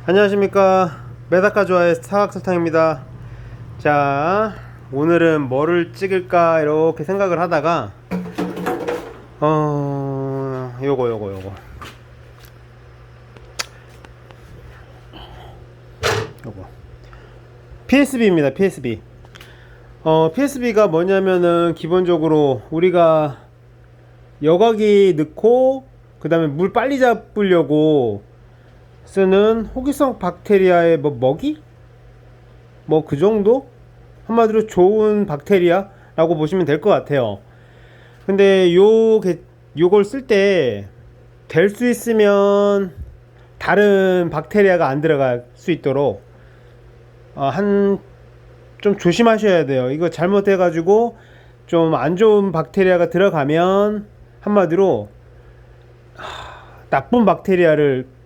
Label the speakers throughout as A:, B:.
A: 안녕하십니까. 메다카 좋아의 사각설탕입니다. 자, 오늘은 뭐를 찍을까 이렇게 생각을 하다가 요거 PSB입니다. PSB. PSB가 뭐냐면은 기본적으로 우리가 여과기 넣고 그 다음에 물 빨리 잡으려고 쓰는 호기성 박테리아의 먹이? 뭐 그 정도? 한마디로 좋은 박테리아 라고 보시면 될 것 같아요. 근데 요걸 쓸 때 될 수 있으면 다른 박테리아가 안 들어갈 수 있도록 좀 조심하셔야 돼요. 이거 잘못해 가지고 좀 안 좋은 박테리아가 들어가면 한마디로 나쁜 박테리아를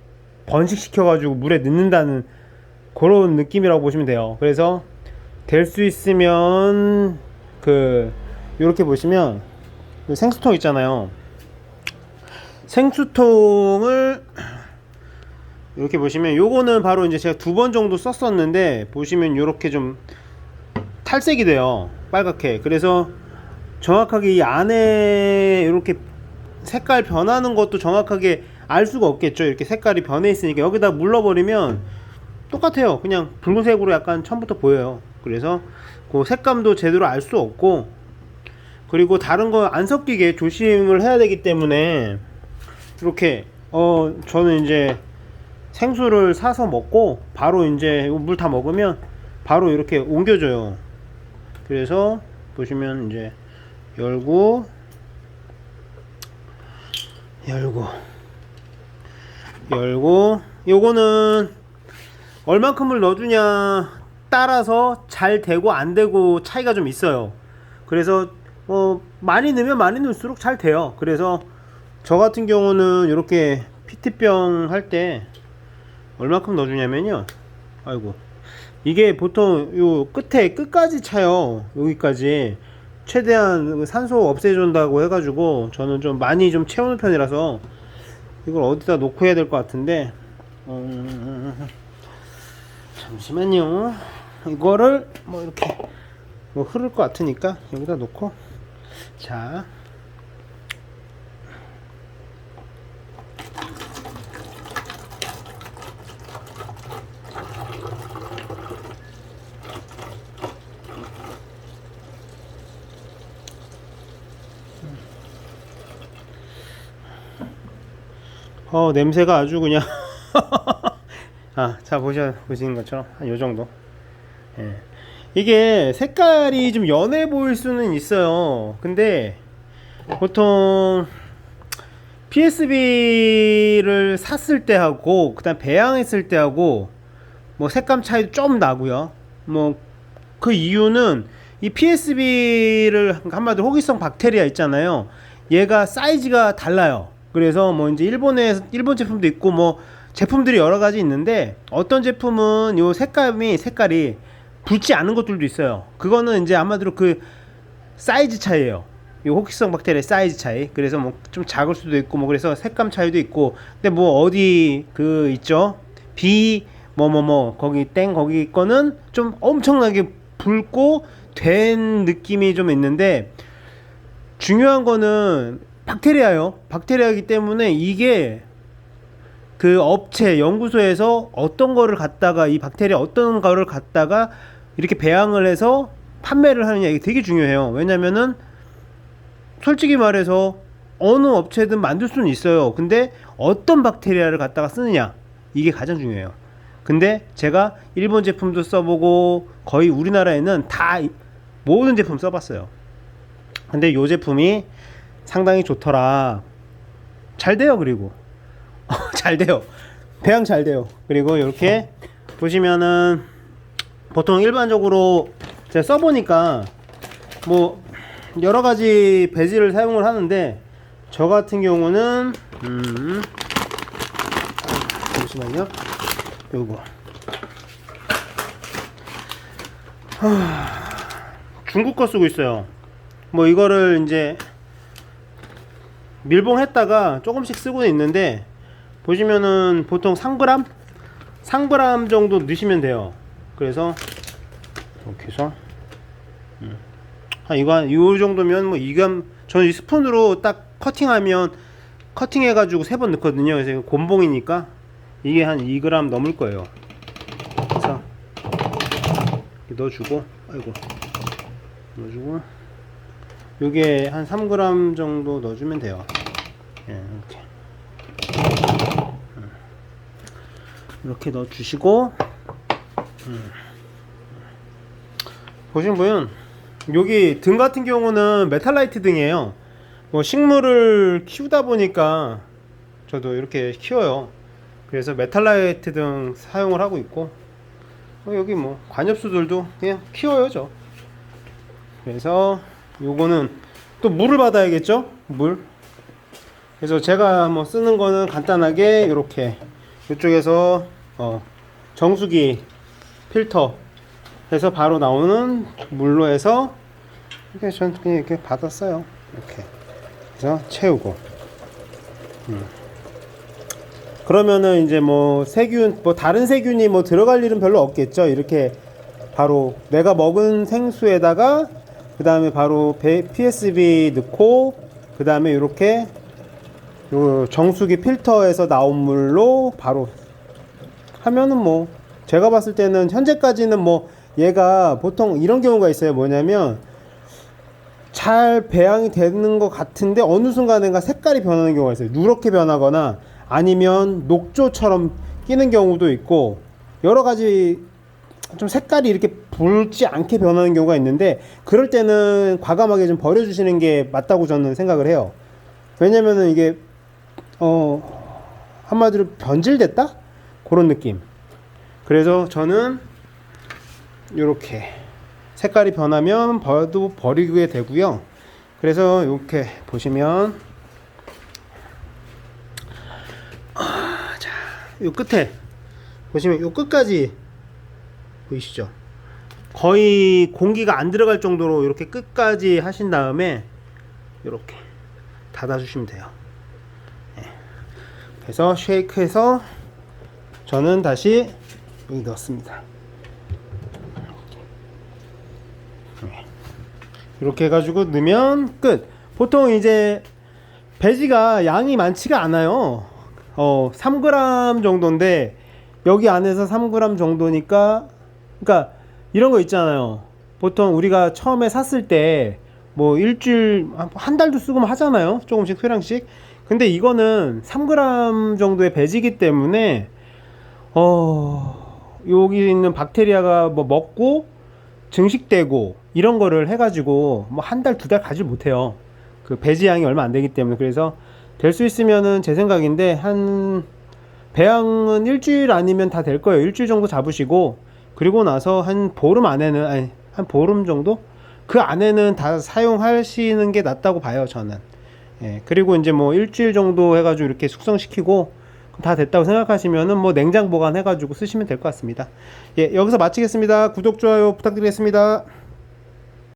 A: 번식시켜 가지고 물에 넣는다는 그런 느낌이라고 보시면 돼요. 그래서 될 수 있으면 요렇게 보시면 생수통 있잖아요. 생수통을 이렇게 보시면 요거는 바로 이제 제가 2번 정도 썼었는데 보시면 요렇게 좀 탈색이 돼요. 빨갛게. 그래서 정확하게 이 안에 이렇게 색깔 변하는 것도 정확하게 알 수가 없겠죠. 이렇게 색깔이 변해 있으니까 여기다 물러버리면 똑같아요. 그냥 붉은색으로 약간 처음부터 보여요. 그래서 그 색감도 제대로 알 수 없고, 그리고 다른 거 안 섞이게 조심을 해야 되기 때문에 이렇게 저는 이제 생수를 사서 먹고 바로 이제 물 다 먹으면 바로 이렇게 옮겨줘요. 그래서 보시면 이제 열고 요거는 얼만큼을 넣어주냐 따라서 잘 되고 안 되고 차이가 좀 있어요. 그래서 많이 넣으면 많이 넣을수록 잘 돼요. 그래서 저 같은 경우는 이렇게 피트병 할 때 얼만큼 넣어주냐면요, 아이고, 이게 보통 요 끝까지 차요. 여기까지 최대한 산소 없애준다고 해가지고 저는 좀 많이 좀 채우는 편이라서 이걸 어디다 놓고 해야 될 것 같은데, 잠시만요. 이거를 뭐 이렇게 뭐 흐를 것 같으니까 여기다 놓고, 자, 냄새가 아주 그냥 자, 보시는 것처럼 한 요 정도. 예. 이게 색깔이 좀 연해 보일 수는 있어요. 근데 보통 PSB를 샀을 때 하고 그다음 배양했을 때 하고 뭐 색감 차이도 좀 나고요. 뭐 그 이유는 이 PSB를 한마디로 호기성 박테리아 있잖아요. 얘가 사이즈가 달라요. 그래서 뭐 이제 일본 제품도 있고 뭐 제품들이 여러 가지 있는데, 어떤 제품은 요 색깔이 붉지 않은 것들도 있어요. 그거는 이제 아마도 그 사이즈 차이예요. 요 호기성 박테리아 사이즈 차이. 그래서 뭐 좀 작을 수도 있고 뭐 그래서 색감 차이도 있고. 근데 뭐 어디 있죠? 거기 거는 좀 엄청나게 붉고 된 느낌이 좀 있는데, 중요한 거는 박테리아요. 박테리아이기 때문에 이게 그 업체 연구소에서 어떤 거를 갖다가 이렇게 배양을 해서 판매를 하느냐, 이게 되게 중요해요. 왜냐면은 솔직히 말해서 어느 업체든 만들 수는 있어요. 근데 어떤 박테리아를 갖다가 쓰느냐, 이게 가장 중요해요. 근데 제가 일본 제품도 써보고 거의 우리나라에는 다 모든 제품 써봤어요. 근데 요 제품이 상당히 좋더라. 잘 돼요. 그리고 잘 돼요. 배양 잘 돼요. 그리고 이렇게 보시면은 보통 일반적으로 제가 써보니까 뭐 여러가지 배지를 사용을 하는데, 저 같은 경우는 잠시만요. 요거 중국 거 쓰고 있어요. 뭐 이거를 이제 밀봉했다가 조금씩 쓰고 있는데, 보시면은 보통 3g 3g 정도 넣으시면 돼요. 그래서 이렇게 해서 이거 이 정도면 뭐 2g, 저는 이 스푼으로 딱 커팅해 가지고 3번 넣거든요. 그래서 곤봉이니까 이게 한 2g 넘을 거예요. 그래서 넣어주고, 아이고, 넣어주고, 요게 한 3g 정도 넣어주면 돼요. 예, 이렇게 넣어주시고, 보시면 여기 등 같은 경우는 메탈라이트 등이에요. 뭐 식물을 키우다 보니까 저도 이렇게 키워요. 그래서 메탈라이트 등 사용을 하고 있고, 여기 뭐 관엽수들도 그냥 키워요 저. 그래서 요거는 또 물을 받아야겠죠, 물. 그래서 제가 뭐 쓰는 거는 간단하게 이렇게 이쪽에서 정수기 필터 해서 바로 나오는 물로 해서 이렇게 전 그냥 이렇게 받았어요. 이렇게 그래서 채우고, 그러면은 이제 뭐 세균, 뭐 다른 세균이 뭐 들어갈 일은 별로 없겠죠. 이렇게 바로 내가 먹은 생수에다가 그 다음에 바로 PSB 넣고, 그 다음에 이렇게 요 정수기 필터에서 나온 물로 바로 하면은 뭐 제가 봤을 때는 현재까지는 뭐 얘가 보통 이런 경우가 있어요. 뭐냐면 잘 배양이 되는 것 같은데 어느 순간인가 색깔이 변하는 경우가 있어요. 누렇게 변하거나 아니면 녹조처럼 끼는 경우도 있고, 여러 가지 좀 색깔이 이렇게 붉지 않게 변하는 경우가 있는데, 그럴 때는 과감하게 좀 버려주시는 게 맞다고 저는 생각을 해요. 왜냐면은 이게 한마디로 변질됐다? 그런 느낌. 그래서 저는 이렇게 색깔이 변하면 버리게 되고요. 그래서 이렇게 보시면 자, 요 끝에 보시면 요 끝까지 보이시죠? 거의 공기가 안 들어갈 정도로 이렇게 끝까지 하신 다음에 이렇게 닫아주시면 돼요. 네. 그래서 쉐이크해서 저는 다시 여기 넣었습니다. 이렇게 해가지고 넣으면 끝. 보통 이제 배지가 양이 많지가 않아요. 3g 정도인데 여기 안에서 3g 정도니까, 그러니까 이런 거 있잖아요. 보통 우리가 처음에 샀을 때 뭐 일주일, 한 달도 쓰고 하잖아요. 조금씩 소량씩. 근데 이거는 3g 정도의 배지기 때문에 여기 있는 박테리아가 뭐 먹고 증식되고 이런 거를 해가지고 뭐 한 달, 2달 가지 못해요. 그 배지양이 얼마 안 되기 때문에. 그래서 될 수 있으면은 제 생각인데 한 배양은 일주일 아니면 다 될 거예요. 일주일 정도 잡으시고, 그리고 나서 한 보름 안에는, 아니 한 보름 정도? 그 안에는 다 사용하시는 게 낫다고 봐요, 저는. 예, 그리고 이제 뭐 일주일 정도 해가지고 이렇게 숙성시키고 다 됐다고 생각하시면은 뭐 냉장 보관해가지고 쓰시면 될 것 같습니다. 예, 여기서 마치겠습니다. 구독, 좋아요 부탁드리겠습니다.